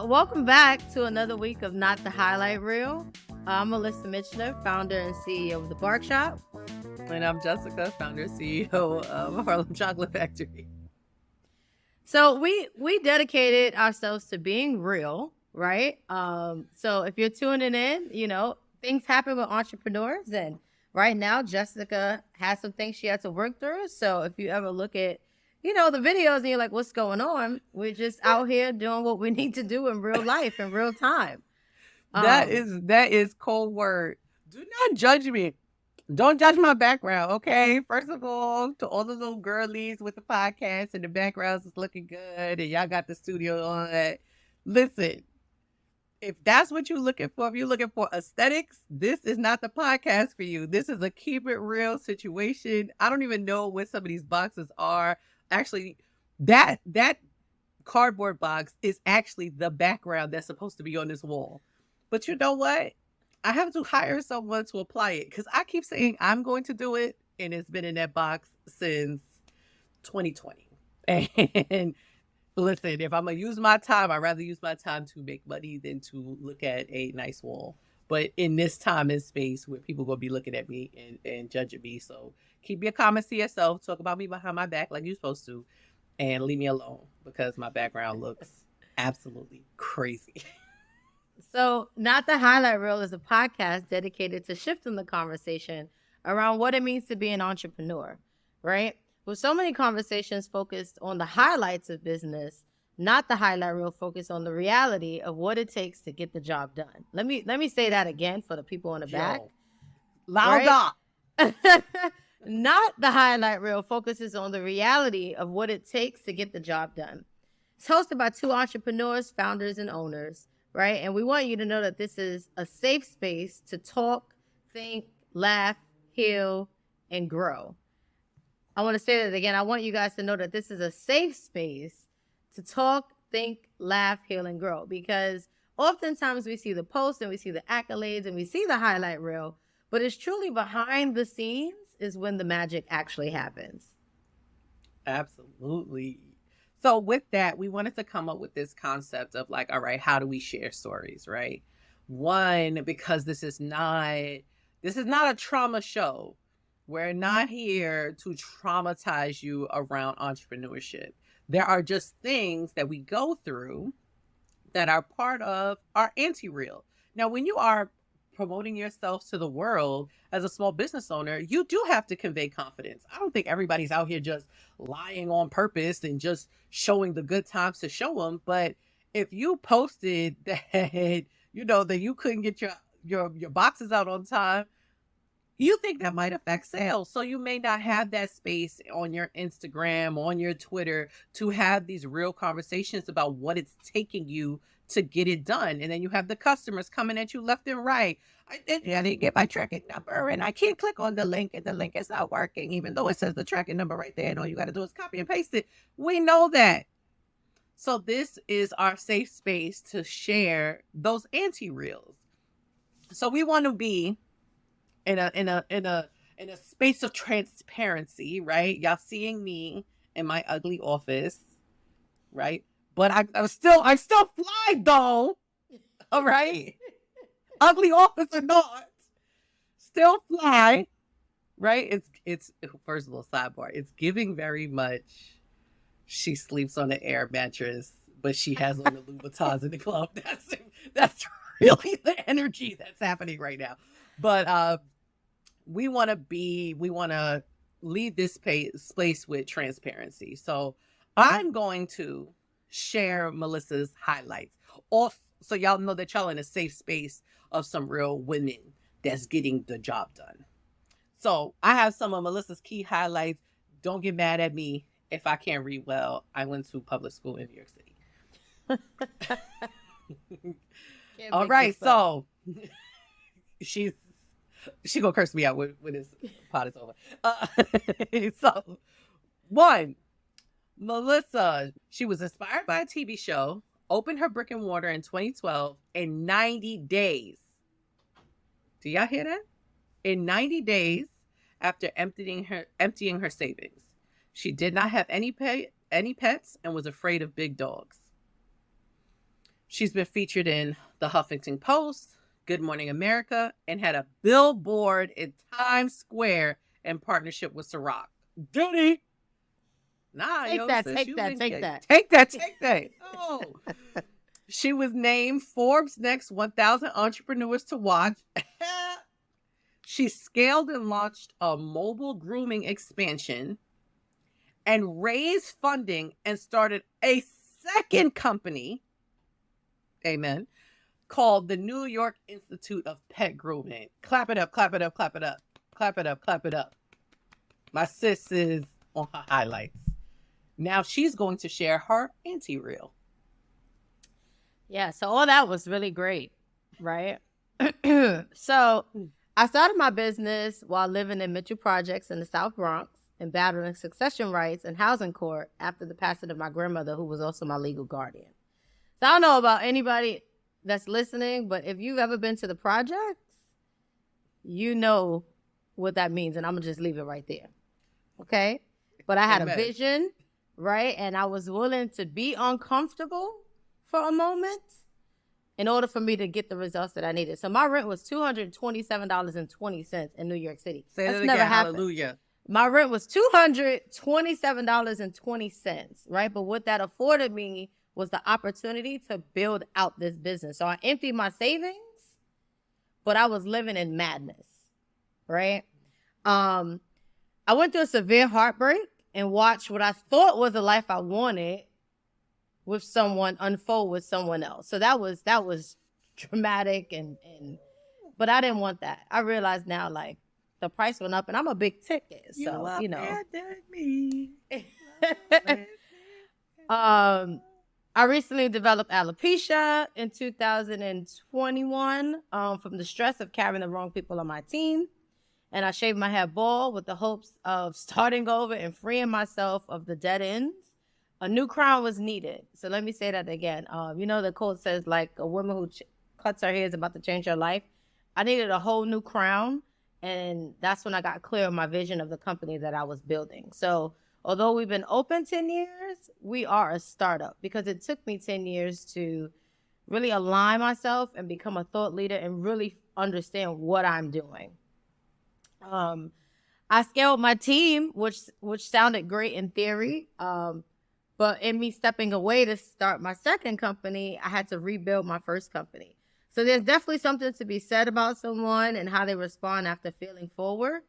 Welcome back to another week of Not the Highlight Reel. I'm Melissa Mitchner, founder and CEO of The Bark Shop. And I'm Jessica, founder and CEO of Harlem Chocolate Factory. So we dedicated ourselves to being real, right? So if you're tuning in, things happen with entrepreneurs, and right now Jessica has some things she has to work through. So if you ever look at the videos and you're like, what's going on? We're just out here doing what we need to do in real life, in real time. That is cold word. Do not judge me. Don't judge my background, okay? First of all, to all the little girlies with the podcast and the backgrounds is looking good and y'all got the studio on it. Listen, if that's what you're looking for, if you're looking for aesthetics, this is not the podcast for you. This is a keep it real situation. I don't even know what some of these boxes are. Actually, that cardboard box is actually the background that's supposed to be on this wall. But you know what? I have to hire someone to apply it because I keep saying I'm going to do it, and it's been in that box since 2020. And listen, if I'm going to use my time, I'd rather use my time to make money than to look at a nice wall. But in this time and space where people going to be looking at me and judging me. So keep your comments to yourself. Talk about me behind my back like you're supposed to. And leave me alone because my background looks absolutely crazy. So, Not the Highlight Reel is a podcast dedicated to shifting the conversation around what it means to be an entrepreneur, right? With so many conversations focused on the highlights of business, Not the Highlight Reel focused on the reality of what it takes to get the job done. Let me say that again for the people in the back. Louder. Right? Not the Highlight Reel focuses on the reality of what it takes to get the job done. It's hosted by two entrepreneurs, founders, and owners, right? And we want you to know that this is a safe space to talk, think, laugh, heal, and grow. I want to say that again. I want you guys to know that this is a safe space to talk, think, laugh, heal, and grow. Because oftentimes we see the posts and we see the accolades and we see the highlight reel, but it's truly behind the scenes is when the magic actually happens. Absolutely. So with that, we wanted to come up with this concept of like, all right, how do we share stories, right? One, because this is not a trauma show. We're not here to traumatize you around entrepreneurship. There are just things that we go through that are part of our anti-real. Now, when you are promoting yourself to the world as a small business owner, you do have to convey confidence. I don't think everybody's out here just lying on purpose and just showing the good times to show them. But if you posted that, that you couldn't get your boxes out on time, you think that might affect sales. So you may not have that space on your Instagram, on your Twitter to have these real conversations about what it's taking you to get it done. And then you have the customers coming at you left and right. I didn't get my tracking number and I can't click on the link and the link is not working, even though it says the tracking number right there. And all you got to do is copy and paste it. We know that. So this is our safe space to share those anti-reels. So we want to be in a space of transparency, right? Y'all seeing me in my ugly office, right? But I still fly though. All right. Ugly office or not, still fly. Right? It's first of all, sidebar. It's giving very much. She sleeps on an air mattress, but she has on the Louboutins in the club. That's really the energy that's happening right now. But we want to lead this space with transparency. So I'm going to share Melissa's highlights off so y'all know that y'all in a safe space of some real women that's getting the job done. So I have some of Melissa's key highlights. Don't get mad at me if I can't read well. I went to public school in New York City. All right, so she gonna curse me out when this pot is over. So, one, Melissa, she was inspired by a TV show, opened her brick and mortar in 2012 in 90 days. Do y'all hear that? In 90 days after emptying her savings, she did not have any pets and was afraid of big dogs. She's been featured in the Huffington Post, Good Morning America, and had a billboard in Times Square in partnership with Ciroc. Duty. Nah, Take yo, that, sis, take you that, been take get- that. Take that, take that. Oh. She was named Forbes' next 1,000 entrepreneurs to watch. She scaled and launched a mobile grooming expansion and raised funding and started a second company, amen, called the New York Institute of Pet Grooming. Clap it up, clap it up, clap it up, clap it up, clap it up. My sis is on her highlights. Now she's going to share her anti-reel. Yeah, so all that was really great, right? So I started my business while living in Mitchell Projects in the South Bronx and battling succession rights and housing court after the passing of my grandmother, who was also my legal guardian. So I don't know about anybody that's listening, but if you've ever been to the projects, you know what that means, and I'm going to just leave it right there, okay? But I had a vision, right? And I was willing to be uncomfortable for a moment in order for me to get the results that I needed. So my rent was $227.20 in New York City. Say That's that never again, happened. hallelujah. My rent was $227.20, right? But what that afforded me was the opportunity to build out this business. So I emptied my savings, but I was living in madness, right? I went through a severe heartbreak and watched what I thought was the life I wanted with someone unfold with someone else. So that was dramatic and but I didn't want that. I realize now, like, the price went up and I'm a big ticket. So, you know. Me. I recently developed alopecia in 2021 from the stress of carrying the wrong people on my team. And I shaved my hair bald with the hopes of starting over and freeing myself of the dead ends. A new crown was needed. So let me say that again. You know, the quote says, like, a woman who cuts her hair is about to change her life. I needed a whole new crown. And that's when I got clear on my vision of the company that I was building. So although we've been open 10 years, we are a startup because it took me 10 years to really align myself and become a thought leader and really understand what I'm doing. I scaled my team, which sounded great in theory. But in me stepping away to start my second company, I had to rebuild my first company. So there's definitely something to be said about someone and how they respond after failing forward.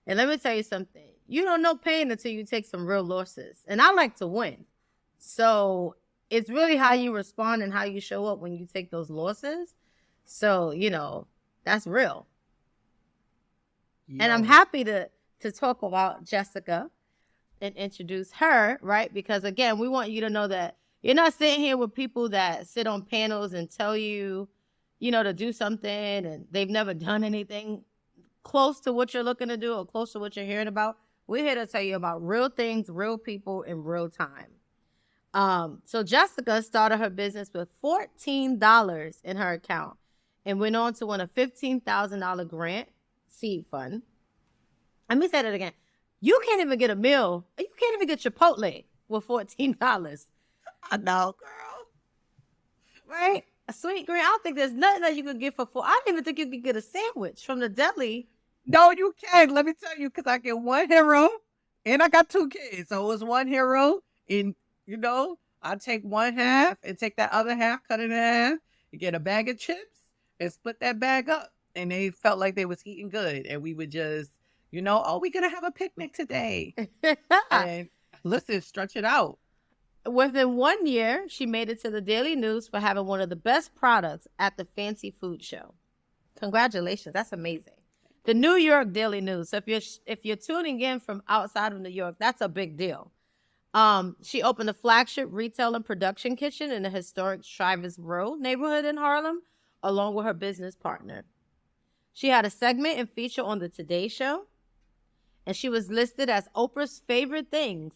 And let me tell you something. You don't know pain until you take some real losses. And I like to win. So it's really how you respond and how you show up when you take those losses. So, you know, that's real. Yo. And I'm happy to talk about Jessica and introduce her, right? Because again, we want you to know that you're not sitting here with people that sit on panels and tell you, you know, to do something and they've never done anything close to what you're looking to do or close to what you're hearing about. We're here to tell you about real things, real people in real time. So Jessica started her business with $14 in her account and went on to win a $15,000 grant seed fund. Let me say that again. You can't even get a meal. You can't even get Chipotle with $14. I know, girl. Right? A sweet green. I don't think there's nothing that you could get for $4. I don't even think you could get a sandwich from the deli. No, you can. Let me tell you, because I get one hero and I got 2 kids. So it was one hero and, you know, I take one half and take that other half, cut it in half, and get a bag of chips and split that bag up. And they felt like they was eating good. And we would just, you know, oh, we're going to have a picnic today. And listen, stretch it out. Within 1 year, she made it to the Daily News for having one of the best products at the Fancy Food Show. Congratulations. That's amazing. The New York Daily News. So if you're tuning in from outside of New York, that's a big deal. She opened a flagship retail and production kitchen in the historic Shivers Road neighborhood in Harlem, along with her business partner. She had a segment and feature on the Today Show, and she was listed as Oprah's favorite things.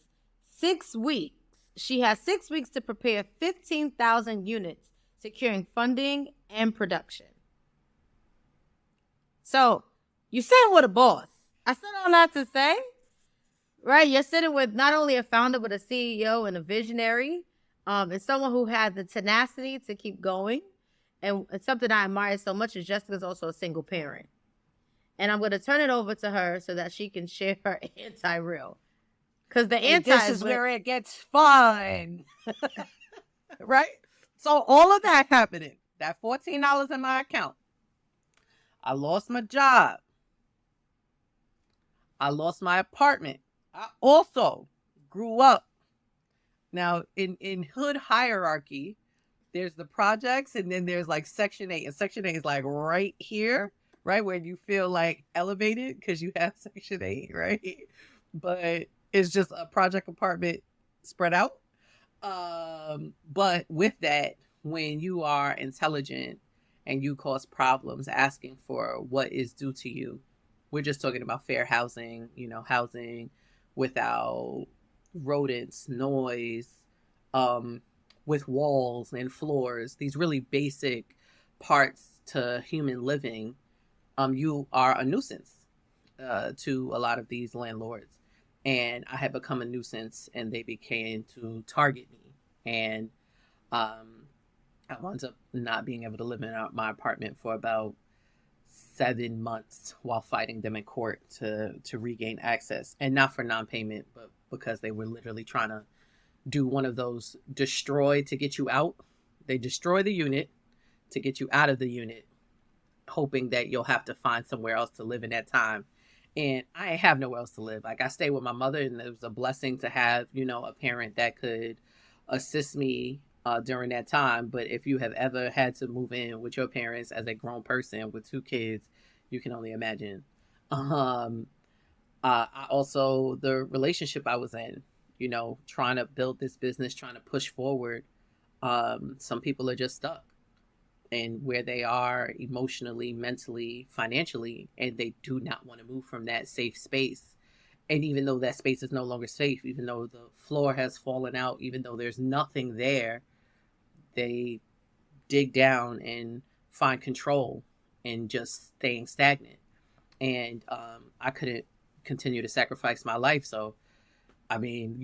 6 weeks. She has 6 weeks to prepare 15,000 units, securing funding and production. So You sitting with a boss. I said all that to say, right? You're sitting with not only a founder, but a CEO and a visionary, and someone who had the tenacity to keep going. And it's something I admire so much is Jessica's also a single parent. And I'm going to turn it over to her so that she can share her anti-real. Because the anti this is where it gets fun. Right? So all of that happening, that $14 in my account. I lost my job. I lost my apartment. I also grew up. Now, in hood hierarchy, there's the projects, and then there's like Section 8. And Section 8 is like right here, right? Where you feel like elevated because you have Section 8, right? But it's just a project apartment spread out. But with that, when you are intelligent and you cause problems asking for what is due to you, we're just talking about fair housing, housing without rodents, noise, with walls and floors, these really basic parts to human living, you are a nuisance to a lot of these landlords. And I had become a nuisance, and they began to target me. And I wound up not being able to live in my apartment for about 7 months while fighting them in court to regain access. And not for non-payment, but because they were literally trying to do one of those destroy to get you out. They destroy the unit to get you out of the unit, hoping that you'll have to find somewhere else to live in that time. And I have nowhere else to live. Like, I stay with my mother, and it was a blessing to have, a parent that could assist me during that time. But if you have ever had to move in with your parents as a grown person with 2 kids, you can only imagine. I also, the relationship I was in, trying to build this business, trying to push forward. Some people are just stuck and where they are emotionally, mentally, financially, and they do not want to move from that safe space. And even though that space is no longer safe, even though the floor has fallen out, even though there's nothing there, they dig down and find control and just staying stagnant. And I couldn't continue to sacrifice my life. So, I mean,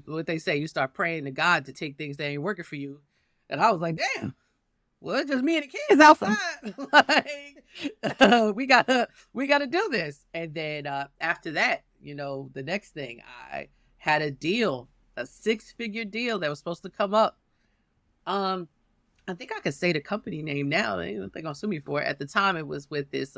what they say, you start praying to God to take things that ain't working for you. And I was like, damn. Well, it's just me and the kids outside. We gotta do this. And then after that, the next thing, I had a deal, a 6-figure deal that was supposed to come up. I think I could say the company name now. They don't think they'll sue me for it. At the time, it was with this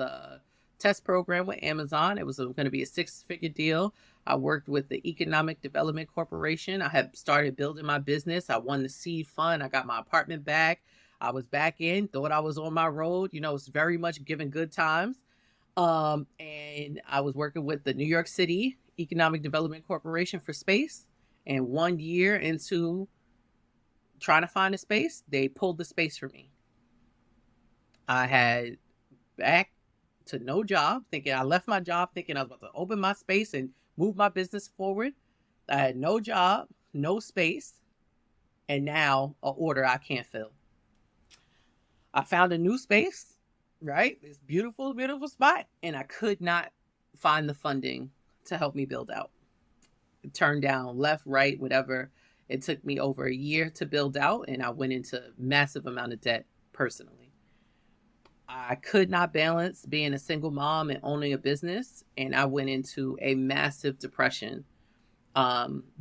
test program with Amazon. It was going to be a 6-figure deal. I worked with the Economic Development Corporation. I had started building my business. I won the seed fund. I got my apartment back. I was back in, thought I was on my road. It's very much giving good times. And I was working with the New York City Economic Development Corporation for space. And 1 year into trying to find a space, they pulled the space for me. I had back to no job, thinking I left my job, thinking I was about to open my space and move my business forward. I had no job, no space, and now an order I can't fill. I found a new space, right? This beautiful, beautiful spot. And I could not find the funding to help me build out. Turned down, left, right, whatever. It took me over a year to build out, and I went into massive amount of debt personally. I could not balance being a single mom and owning a business. And I went into a massive depression,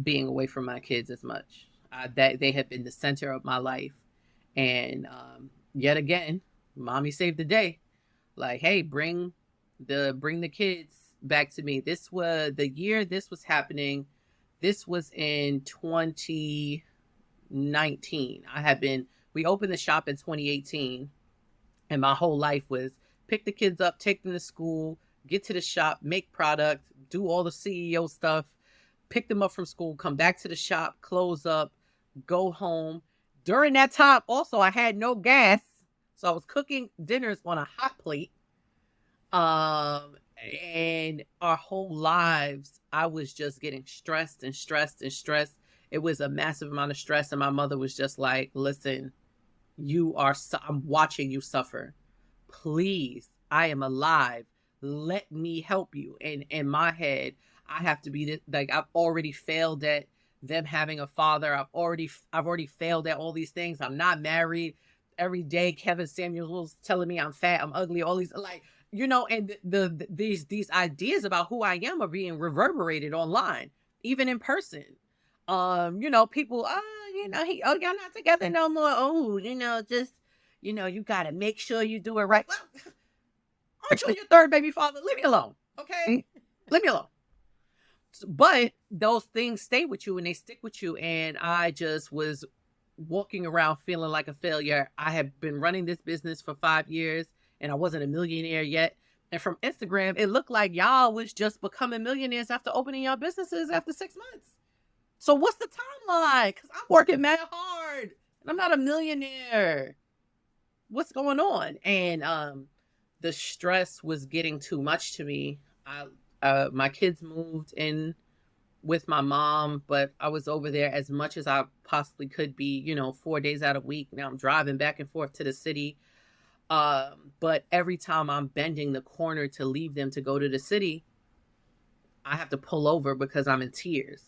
being away from my kids as much. That they have been the center of my life. And yet again, mommy saved the day. Like, hey, bring the kids back to me. This was the year this was happening. This was in 2019. We opened the shop in 2018. And my whole life was pick the kids up, take them to school, get to the shop, make product, do all the CEO stuff, pick them up from school, come back to the shop, close up, go home. During that time, also, I had no gas. So I was cooking dinners on a hot plate. And our whole lives, I was just getting stressed and stressed and stressed. It was a massive amount of stress. And my mother was just like, listen, I'm watching you suffer. Please, I am alive. let me help you. And in my head, I have to be like, I've already failed at them having a father. I've already failed at all these things. I'm not married. Every day Kevin Samuels telling me I'm fat, I'm ugly, all these, like, and these ideas about who I am are being reverberated online, even in person. People, y'all not together no more. Oh, just, you gotta make sure you do it right. Well, aren't you your third baby father? Leave me alone. Okay? Leave me alone. But those things stay with you and they stick with you. And I just was walking around feeling like a failure. I had been running this business for 5 years and I wasn't a millionaire yet. And from Instagram, it looked like y'all was just becoming millionaires after opening your businesses after 6 months. So what's the timeline? Because I'm working mad hard and I'm not a millionaire. What's going on? And the stress was getting too much to me. My kids moved in with my mom, but I was over there as much as I possibly could be, 4 days out of the week. Now I'm driving back and forth to the city. But every time I'm bending the corner to leave them to go to the city, I have to pull over because I'm in tears.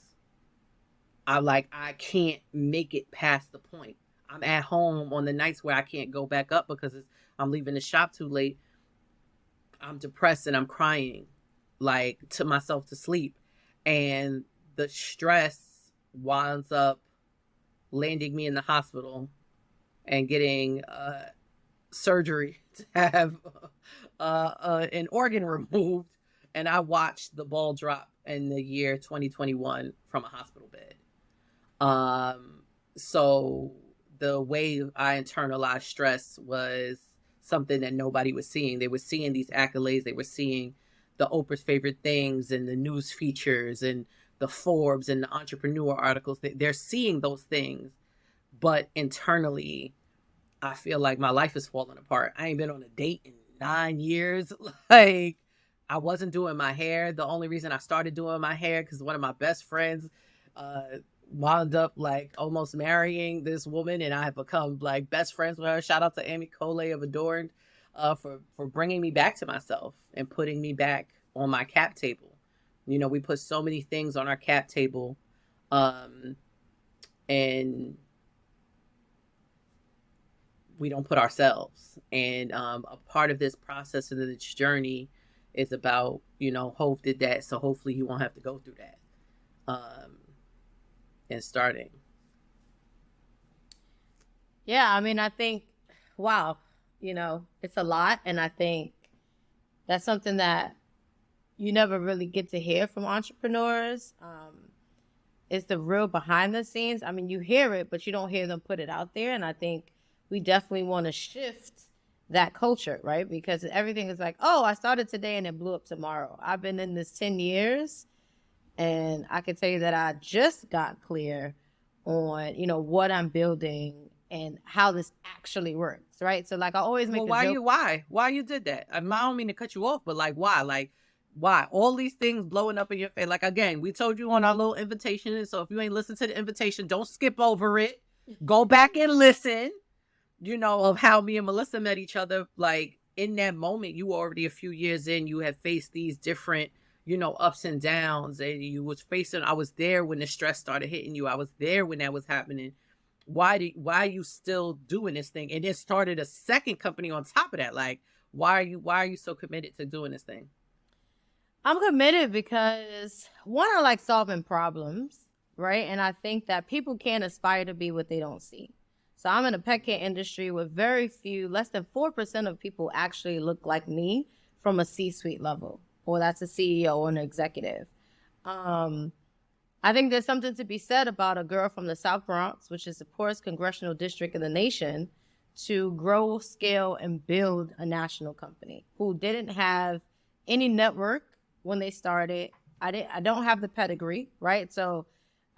I can't make it past the point. I'm at home on the nights where I can't go back up because I'm leaving the shop too late. I'm depressed and I'm crying like to myself to sleep. And the stress winds up landing me in the hospital and getting surgery to have an organ removed. And I watched the ball drop in the year 2021 from a hospital bed. So the way I internalized stress was something that nobody was seeing. They were seeing these accolades. They were seeing the Oprah's favorite things and the news features and the Forbes and the entrepreneur articles. They're seeing those things. But internally, I feel like my life is falling apart. I ain't been on a date in 9 years. Like, I wasn't doing my hair. The only reason I started doing my hair because one of my best friends wound up like almost marrying this woman, and I have become like best friends with her. Shout out to Amy Coley of Adorned for bringing me back to myself and putting me back on my cap table. We put so many things on our cap table, and we don't put ourselves. And a part of this process and this journey is about, Hov did that, so hopefully he won't have to go through that. And starting. Yeah, I mean, I think, wow, it's a lot. And I think that's something that you never really get to hear from entrepreneurs. It's the real behind the scenes. I mean, you hear it, but you don't hear them put it out there. And I think we definitely want to shift that culture, right? Because everything is like, oh, I started today and it blew up tomorrow. I've been in this 10 years. And I can tell you that I just got clear on, what I'm building and how this actually works, right? So, like, I always make why you did that? I don't mean to cut you off, but like, why? Like, why? All these things blowing up in your face. Like, again, we told you on our little invitation. So if you ain't listened to the invitation, don't skip over it. Go back and listen, of how me and Melissa met each other. Like, in that moment, you were already a few years in, you had faced these different ups and downs, and I was there when the stress started hitting you. I was there when that was happening. Why are you still doing this thing? And then started a second company on top of that. Like, why are you so committed to doing this thing? I'm committed because one, I like solving problems, right? And I think that people can't aspire to be what they don't see. So I'm in the pet care industry with very few, less than 4% of people actually look like me from a C-suite level. Or that's a CEO or an executive. I think there's something to be said about a girl from the South Bronx, which is the poorest congressional district in the nation, to grow, scale, and build a national company who didn't have any network when they started. I don't have the pedigree, right? So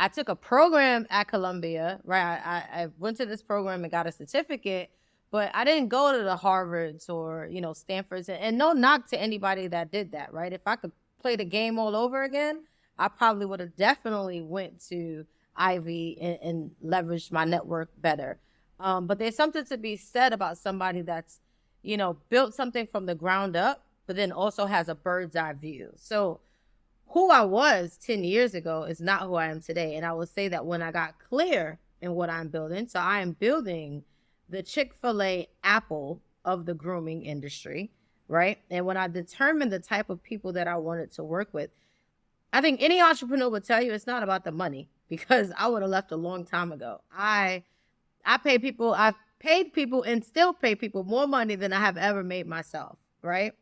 I took a program at Columbia, right? I went to this program and got a certificate, but I didn't go to the Harvards or, Stanfords, and no knock to anybody that did that, right? If I could play the game all over again, I probably would have definitely went to Ivy and leveraged my network better. But there's something to be said about somebody that's, built something from the ground up, but then also has a bird's eye view. So who I was 10 years ago is not who I am today. And I will say that when I got clear in what I'm building, so I am building the Chick-fil-A Apple of the grooming industry, right? And when I determined the type of people that I wanted to work with, I think any entrepreneur would tell you it's not about the money, because I would have left a long time ago. I've paid people and still pay people more money than I have ever made myself, right?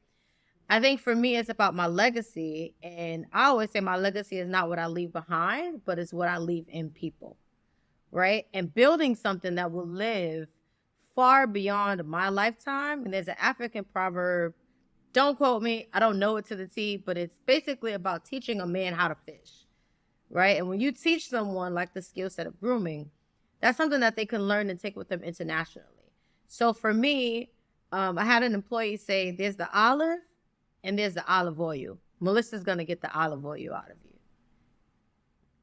I think for me, it's about my legacy. And I always say my legacy is not what I leave behind, but it's what I leave in people, right? And building something that will live far beyond my lifetime. And there's an African proverb, don't quote me, I don't know it to the T, but it's basically about teaching a man how to fish, right? And when you teach someone like the skill set of grooming, that's something that they can learn and take with them internationally. So for me, I had an employee say, there's the olive and there's the olive oil. Melissa's going to get the olive oil out of you.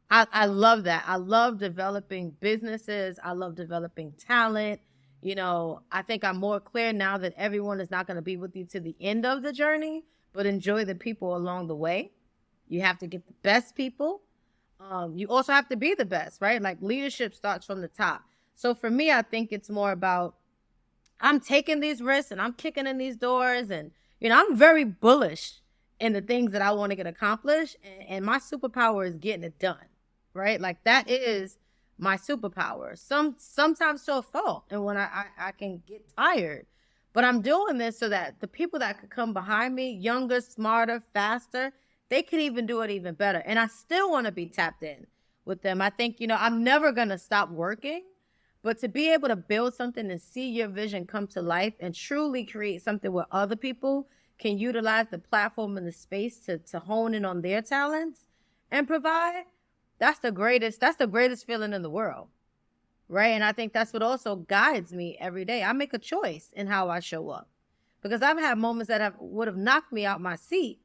I love that. I love developing businesses. I love developing talent. I think I'm more clear now that everyone is not going to be with you to the end of the journey, but enjoy the people along the way. You have to get the best people. You also have to be the best, right? Like leadership starts from the top. So for me, I think it's more about I'm taking these risks and I'm kicking in these doors, and I'm very bullish in the things that I want to get accomplished, and my superpower is getting it done, right? Like that is my superpower. Sometimes to a fault, and when I can get tired, but I'm doing this so that the people that could come behind me, younger, smarter, faster, they can even do it even better. And I still want to be tapped in with them. I think, I'm never going to stop working, but to be able to build something and see your vision come to life and truly create something where other people can utilize the platform and the space to hone in on their talents and provide, that's the greatest feeling in the world, right? And I think that's what also guides me every day. I make a choice in how I show up, because I've had moments that would have knocked me out my seat,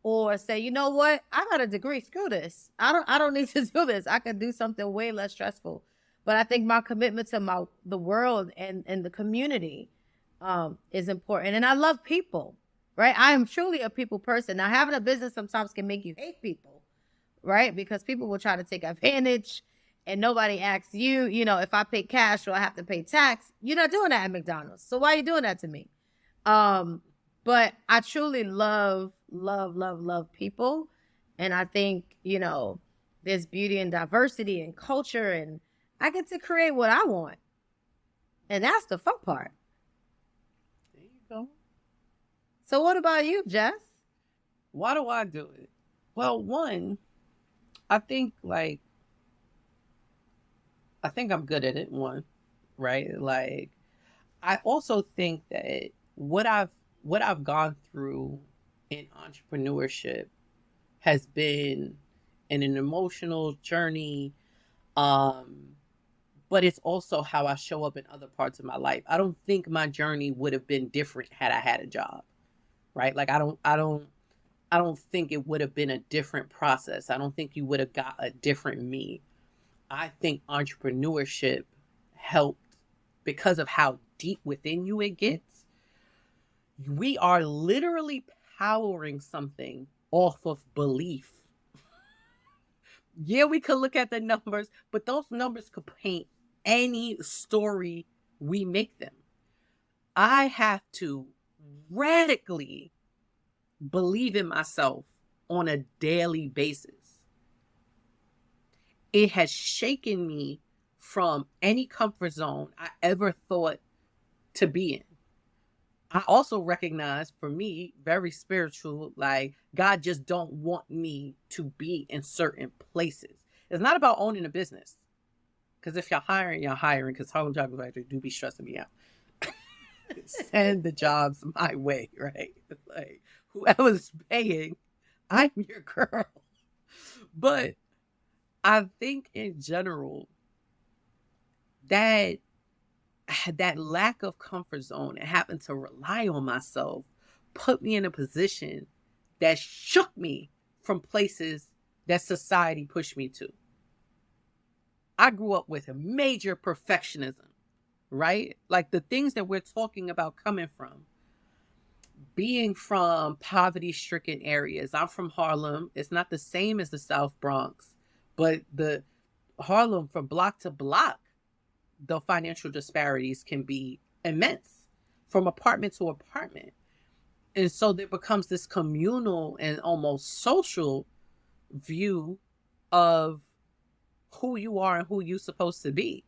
or say, you know what, I got a degree, screw this. I don't need to do this. I can do something way less stressful. But I think my commitment to the world and the community is important. And I love people, right? I am truly a people person. Now, having a business sometimes can make you hate people, right? Because people will try to take advantage, and nobody asks you, if I pay cash or I have to pay tax, you're not doing that at McDonald's. So why are you doing that to me? But I truly love people. And I think, there's beauty in diversity and culture, and I get to create what I want. And that's the fun part. There you go. So what about you, Jess? Why do I do it? Well, one, I think I'm good at it, one, right? Like, I also think that what I've gone through in entrepreneurship has been an emotional journey, but it's also how I show up in other parts of my life. I don't think my journey would have been different had I had a job, right? Like I don't think it would have been a different process. I don't think you would have got a different me. I think entrepreneurship helped because of how deep within you it gets. We are literally powering something off of belief. Yeah, we could look at the numbers, but those numbers could paint any story we make them. I have to radically believe in myself on a daily basis. It has shaken me from any comfort zone I ever thought to be in. I also recognize, for me, very spiritual, like God just don't want me to be in certain places. It's not about owning a business. Because if you're hiring, because Harlem Job Factory do be stressing me out. Send the jobs my way, right? Like, whoever's paying, I'm your girl. But I think in general that lack of comfort zone and having to rely on myself put me in a position that shook me from places that society pushed me to. I grew up with a major perfectionism, right? Like the things that we're talking about coming from. being from poverty-stricken areas. I'm from Harlem. It's not the same as the South Bronx, but the Harlem, from block to block, the financial disparities can be immense from apartment to apartment. And so there becomes this communal and almost social view of who you are and who you're supposed to be.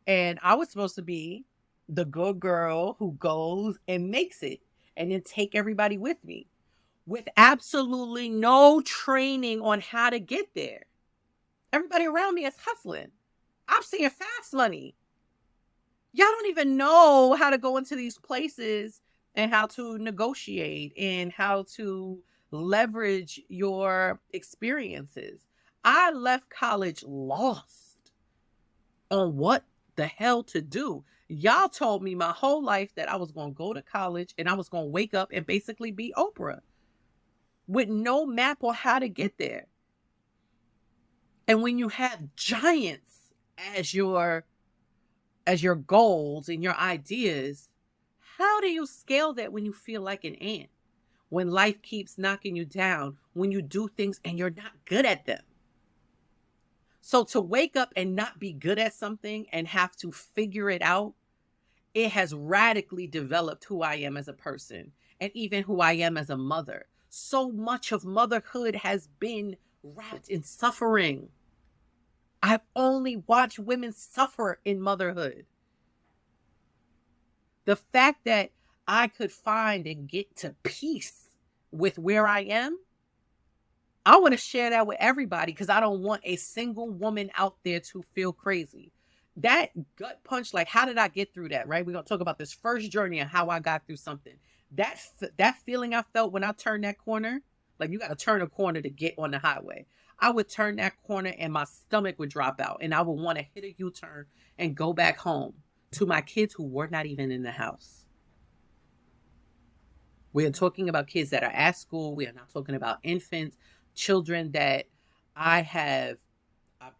And I was supposed to be the good girl who goes and makes it and then take everybody with me with absolutely no training on how to get there. Everybody around me is hustling. I'm seeing fast money. Y'all don't even know how to go into these places and how to negotiate and how to leverage your experiences. I left college lost on what the hell to do. Y'all told me my whole life that I was going to go to college and I was going to wake up and basically be Oprah with no map on how to get there. And when you have giants as your goals and your ideas, how do you scale that when you feel like an ant? When life keeps knocking you down, when you do things and you're not good at them. So to wake up and not be good at something and have to figure it out, it has radically developed who I am as a person and even who I am as a mother. So much of motherhood has been wrapped in suffering. I've only watched women suffer in motherhood. The fact that I could find and get to peace with where I am, I want to share that with everybody because I don't want a single woman out there to feel crazy. That gut punch, like, how did I get through that, right? We're going to talk about this first journey and how I got through something. That feeling I felt when I turned that corner, like you got to turn a corner to get on the highway. I would turn that corner and my stomach would drop out and I would want to hit a U-turn and go back home to my kids who were not even in the house. We are talking about kids that are at school. We are not talking about infants, children that I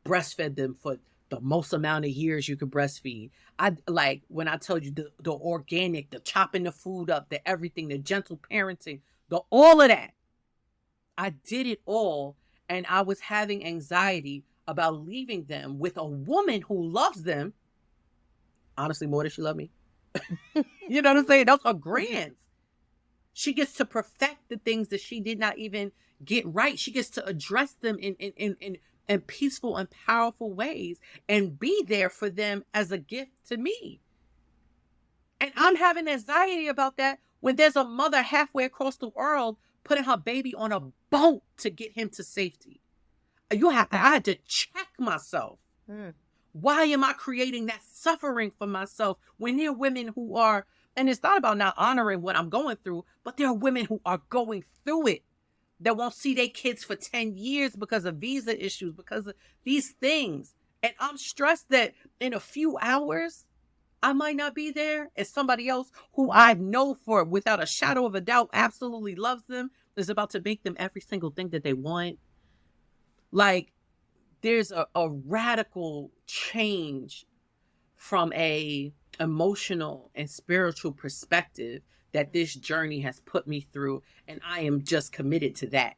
breastfed them for the most amount of years you could breastfeed. I like when I told you the organic, the chopping the food up, the everything, the gentle parenting, all of that. I did it all. And I was having anxiety about leaving them with a woman who loves them. Honestly, more than she loved me. You know what I'm saying? Those are grants. She gets to perfect the things that she did not even get right. She gets to address them in peaceful and powerful ways and be there for them as a gift to me. And I'm having anxiety about that when there's a mother halfway across the world putting her baby on a boat to get him to safety. I had to check myself. Why am I creating that suffering for myself when there are women who are, and it's not about not honoring what I'm going through, but there are women who are going through it that won't see their kids for 10 years because of visa issues, because of these things. And I'm stressed that in a few hours, I might not be there, and somebody else who I know for without a shadow of a doubt absolutely loves them is about to make them every single thing that they want. Like, there's a radical change from a emotional and spiritual perspective that this journey has put me through, and I am just committed to that.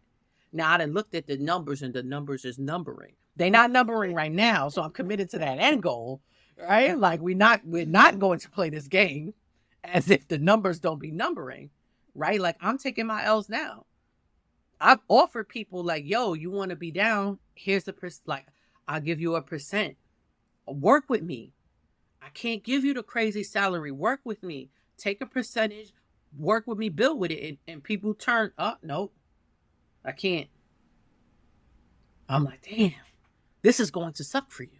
Now, I done looked at the numbers, and the numbers is numbering. They're not numbering right now, so I'm committed to that end goal. Right? Like we're not going to play this game as if the numbers don't be numbering, right? Like I'm taking my L's now. I've offered people like, yo, you want to be down? Here's the like, I'll give you a percent. Work with me. I can't give you the crazy salary. Work with me. Take a percentage, work with me, build with it. And people turn up. Nope, I can't. I'm like, damn, this is going to suck for you.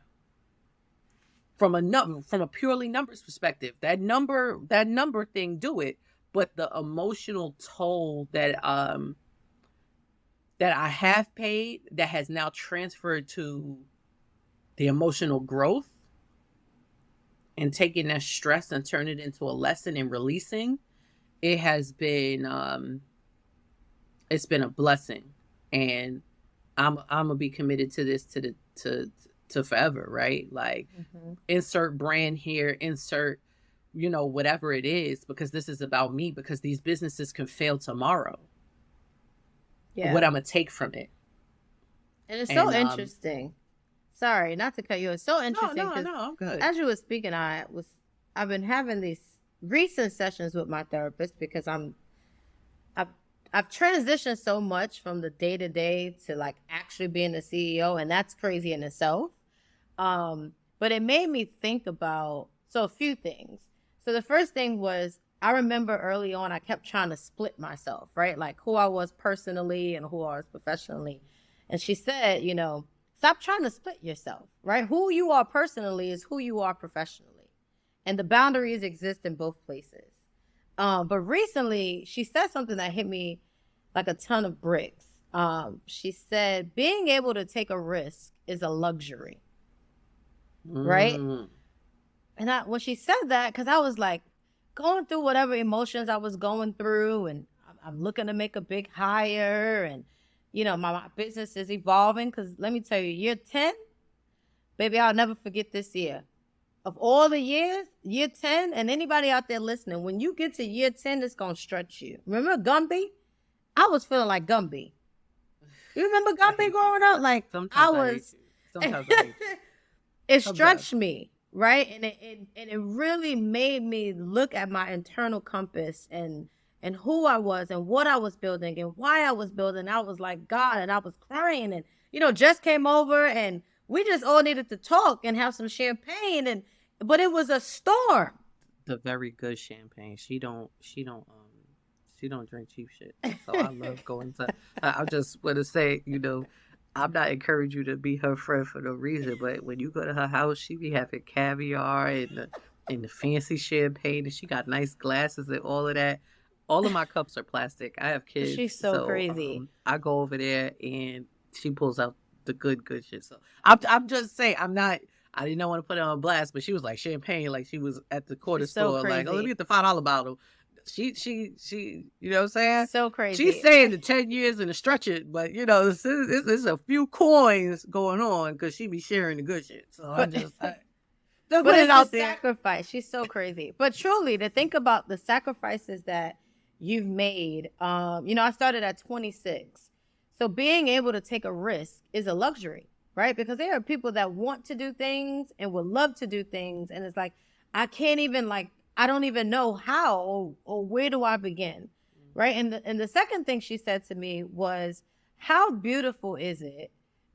From a purely numbers perspective, that number thing, do it. But the emotional toll that I have paid, that has now transferred to the emotional growth and taking that stress and turning it into a lesson and releasing, it has been it's been a blessing. And I'm gonna be committed to this to forever, right? Like insert brand here, insert whatever it is, because this is about me, because these businesses can fail tomorrow. Yeah. What I'm going to take from it. And it's so interesting. Sorry, not to cut you. It's so interesting. No, I'm good. As you were speaking, I've been having these recent sessions with my therapist because I've transitioned so much from the day to day to like actually being a CEO, and that's crazy in itself. But it made me think about a few things. So the first thing was, I remember early on I kept trying to split myself, right? Like who I was personally and who I was professionally. And she said, stop trying to split yourself, right? Who you are personally is who you are professionally. And the boundaries exist in both places. But recently, she said something that hit me like a ton of bricks. She said, being able to take a risk is a luxury, right? And when she said that, because I was like going through whatever emotions I was going through, and I'm looking to make a big hire, and my business is evolving. Because let me tell you, year 10, baby, I'll never forget this year. Of all the years, year 10, and anybody out there listening, when you get to year 10, it's going to stretch you. Remember Gumby? I was feeling like Gumby. You remember Gumby growing up? Like, Sometimes I hate you. It stretched me, right? And it really made me look at my internal compass and who I was and what I was building and why I was building. I was like, God, and I was crying. And, Jess came over and we just all needed to talk and have some champagne, but it was a storm. The very good champagne. She don't drink cheap shit. So I love going to. I just want to say, I'm not encouraging you to be her friend for no reason, but when you go to her house, she be having caviar and the fancy champagne, and she got nice glasses and all of that. All of my cups are plastic. I have kids. She's so crazy. I go over there and she pulls out the good shit. So I'm just saying, I didn't want to put it on blast, but she was like champagne, like she was at the corner store, like, oh, let me get the $5 bottle. She, you know what I'm saying? So crazy. She's saying the 10 years and to stretch it, but there's a few coins going on because she be sharing the good shit. So I just put it out there. Sacrifice. She's so crazy. But truly, to think about the sacrifices that you've made. I started at 26. So being able to take a risk is a luxury, right? Because there are people that want to do things and would love to do things. And it's like, I don't even know how or where do I begin, right? And the second thing she said to me was, how beautiful is it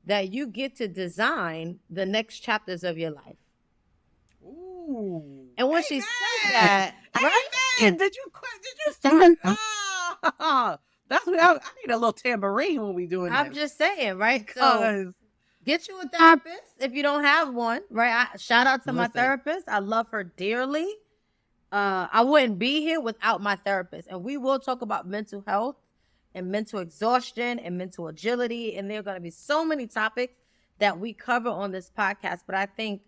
that you get to design the next chapters of your life? Ooh. And when she said that, right? Did you start? That's what I need a little tambourine when we doing that. I'm just saying, right? So get you a therapist if you don't have one, right? Shout out to my therapist. I love her dearly. I wouldn't be here without my therapist. And we will talk about mental health and mental exhaustion and mental agility. And there are going to be so many topics that we cover on this podcast. But I think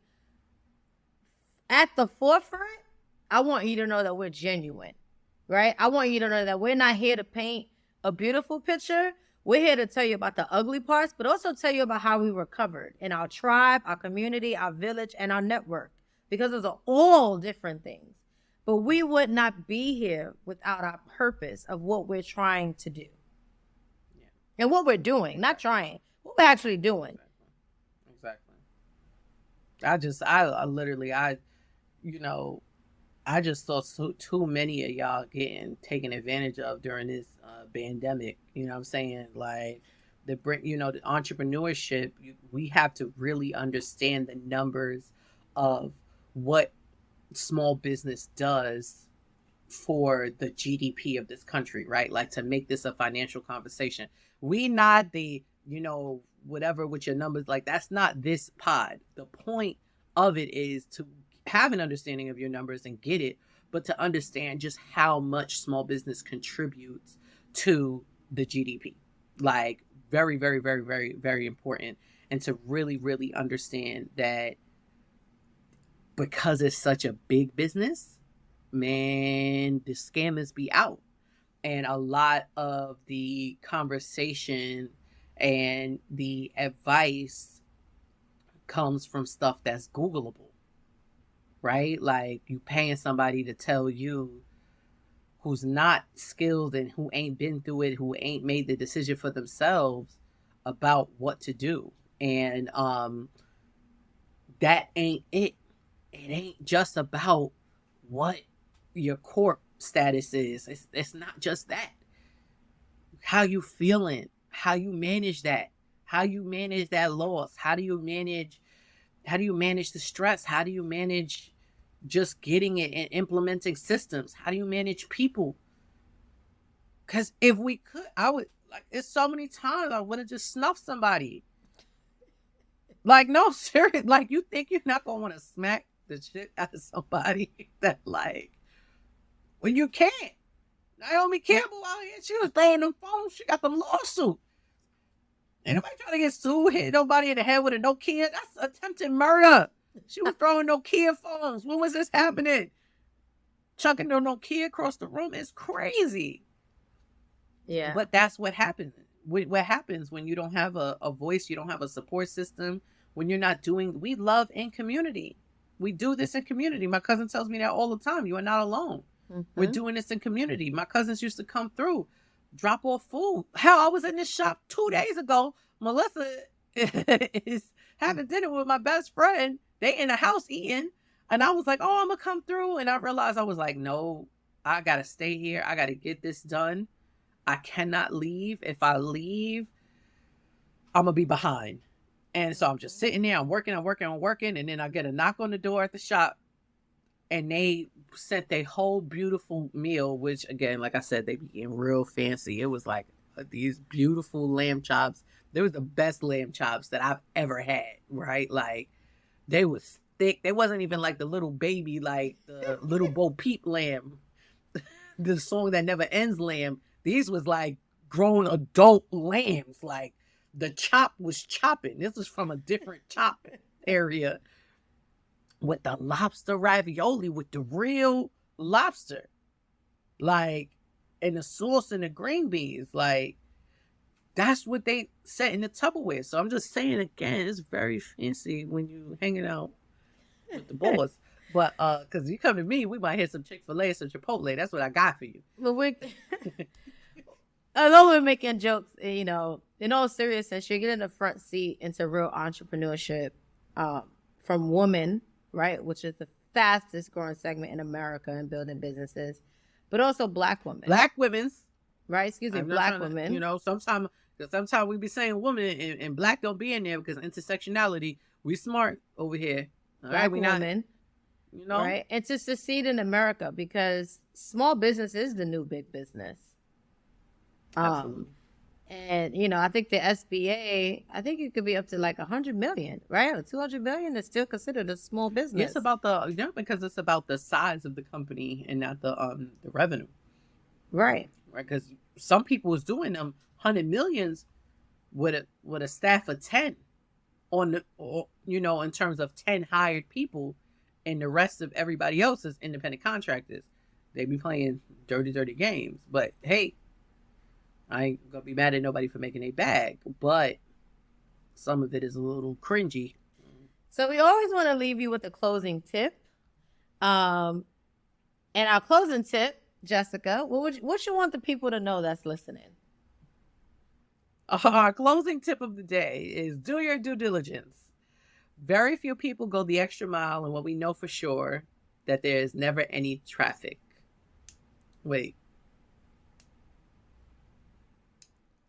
at the forefront, I want you to know that we're genuine, right? I want you to know that we're not here to paint a beautiful picture. We're here to tell you about the ugly parts, but also tell you about how we recovered in our tribe, our community, our village, and our network, because those are all different things. But we would not be here without our purpose of what we're trying to do. Yeah. And what we're doing, not trying, what we're actually doing. Exactly. I just saw too many of y'all getting taken advantage of during this pandemic. You know what I'm saying? Like the entrepreneurship, we have to really understand the numbers of what small business does for the GDP of this country, right? Like, to make this a financial conversation. We not the, whatever with your numbers, like that's not this pod. The point of it is to have an understanding of your numbers and get it, but to understand just how much small business contributes to the GDP. Like, very, very, very, very, very important. And to really, really understand that because it's such a big business, man, the scammers be out. And a lot of the conversation and the advice comes from stuff that's Googleable. right? Like you paying somebody to tell you who's not skilled and who ain't been through it, who ain't made the decision for themselves about what to do. And that ain't it. It ain't just about what your corp status is. It's not just that. How you feeling, how you manage that, how you manage that loss, how do you manage the stress, how do you manage just getting it and implementing systems, how do you manage people? Because if we could, I would, like, it's so many times I would have just snuffed somebody. Like, no, serious. Like, you think you're not gonna want to smack the shit out of somebody that, like, when you can't. Naomi Campbell out here, she was throwing them phones. She got them lawsuits. Ain't nobody trying to get sued, hit nobody in the head with a Nokia. That's attempted murder. She was throwing Nokia phones. When was this happening? Chucking the Nokia across the room is crazy. Yeah. But that's what happens. What happens when you don't have a voice, you don't have a support system, when you're not doing, we love in community. We do this in community. My cousin tells me that all the time. You are not alone. Mm-hmm. We're doing this in community. My cousins used to come through, drop off food. Hell, I was in this shop 2 days ago. Melissa is having dinner with my best friend. They in the house eating. And I was like, oh, I'm going to come through. And I realized I was like, no, I got to stay here. I got to get this done. I cannot leave. If I leave, I'm going to be behind. And so I'm just sitting there. I'm working. And then I get a knock on the door at the shop. And they sent a whole beautiful meal, which, again, like I said, they be getting real fancy. It was like these beautiful lamb chops. They was the best lamb chops that I've ever had, right? Like, they was thick. They wasn't even like the little baby, like the little Bo Peep lamb, the song that never ends lamb. These was like grown adult lambs. Like, the chop was chopping. This was from a different chop area. With the lobster ravioli, with the real lobster, like, and the sauce and the green beans, like, that's what they set in the Tupperware. So I'm just saying again, it's very fancy when you hanging out with the boys. But because you come to me, we might hit some Chick-fil-A, some Chipotle. That's what I got for you. But although we're making jokes, you know, in all seriousness, you're getting a front seat into real entrepreneurship from women. Right, which is the fastest growing segment in America in building businesses, but also Black women. Black women's, right? Excuse me, Black women. You know, sometimes we be saying woman and Black don't be in there because intersectionality. We smart over here. All Black right, we women. You know, right? And to succeed in America, because small business is the new big business. Absolutely. And, you know, I think the SBA, I think it could be up to like 100 million, right? Or 200 million is still considered a small business. It's about because it's about the size of the company and not the revenue. Right. Right. Because some people was doing them 100 millions with a staff of 10 you know, in terms of 10 hired people, and the rest of everybody else is independent contractors. They be playing dirty games. But hey, I ain't gonna be mad at nobody for making a bag, but some of it is a little cringy. So we always want to leave you with a closing tip. And our closing tip, Jessica, what you want the people to know that's listening? Our closing tip of the day is do your due diligence. Very few people go the extra mile, and what we know for sure, that there is never any traffic. Wait.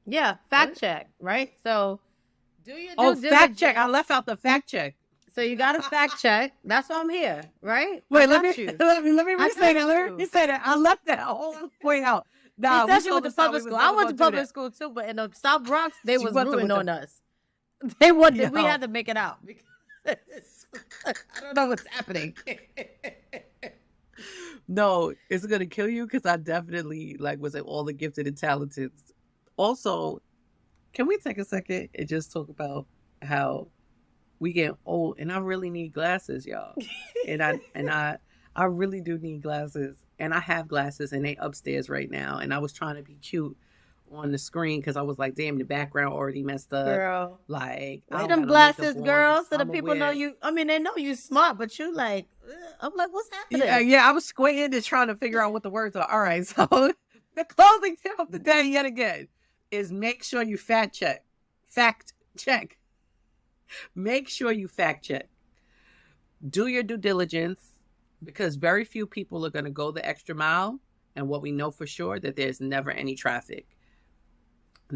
Yeah, fact check, right? So do your due diligence. Fact check. I left out the fact check. So you got to fact check. That's why I'm here, right? Wait, let me re-say that. Let me say that. I left that whole point out. Nah, especially with the public school. I went to public school too, but in the South Bronx, they was rooting on us. They wanted. We had to make it out. I don't know what's happening. No, it's gonna kill you because I definitely was it all the gifted and talented. Also, can we take a second and just talk about how we get old, and I really need glasses, y'all. and I really do need glasses, and I have glasses, and they upstairs right now. And I was trying to be cute on the screen because I was like, damn, the background already messed up. Girl. Like, I Wear don't them got no glasses, makeup on. girl, so the I'ma people know wear- you. I mean, they know you smart, but you like, I'm like, what's happening? Yeah, I was squinting and trying to figure out what the words are. All right, so the closing tip of the day, yet again, is make sure you fact check. Make sure you fact check. Do your due diligence, because very few people are going to go the extra mile. And what we know for sure, that there's never any traffic.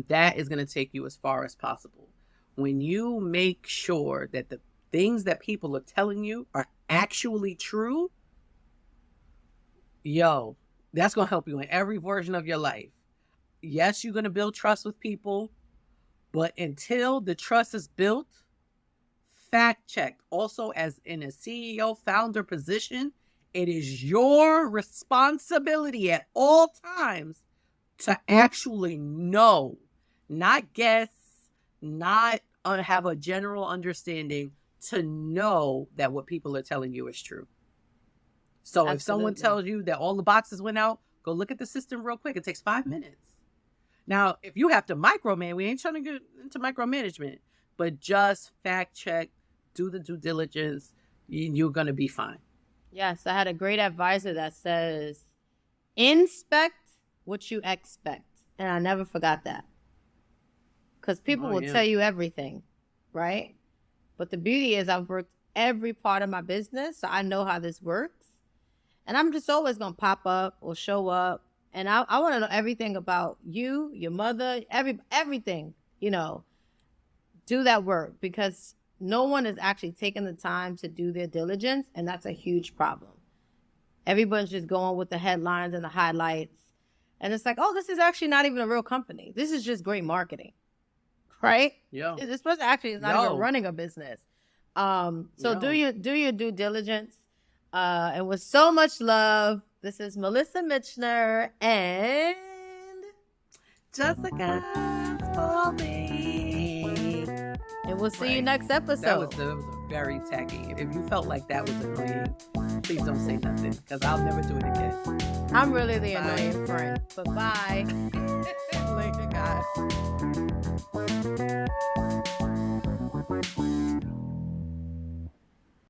That is going to take you as far as possible. When you make sure that the things that people are telling you are actually true, that's going to help you in every version of your life. Yes, you're going to build trust with people, but until the trust is built, fact check. Also, as in a CEO founder position, it is your responsibility at all times to actually know, not guess, not have a general understanding, to know that what people are telling you is true. So if someone tells you that all the boxes went out, go look at the system real quick. It takes 5 minutes. Now, if you have to micromanage, we ain't trying to get into micromanagement, but just fact check, do the due diligence, you're going to be fine. Yes, I had a great advisor that says, inspect what you expect. And I never forgot that. Because people will tell you everything, right? But the beauty is I've worked every part of my business, so I know how this works. And I'm just always going to pop up or show up. And I want to know everything about you, your mother, everything, do that work, because no one is actually taking the time to do their diligence, and that's a huge problem. Everyone's just going with the headlines and the highlights, and it's like, oh, this is actually not even a real company. This is just great marketing, right? Yeah. This person actually is not even running a business. So do your due diligence, and with so much love. This is Melissa Mitchner and Jessica Spaulding. And we'll see you next episode. That was very tacky. If you felt like that was annoying, please don't say nothing, because I'll never do it again. I'm really the annoying friend. But bye. Later, guys.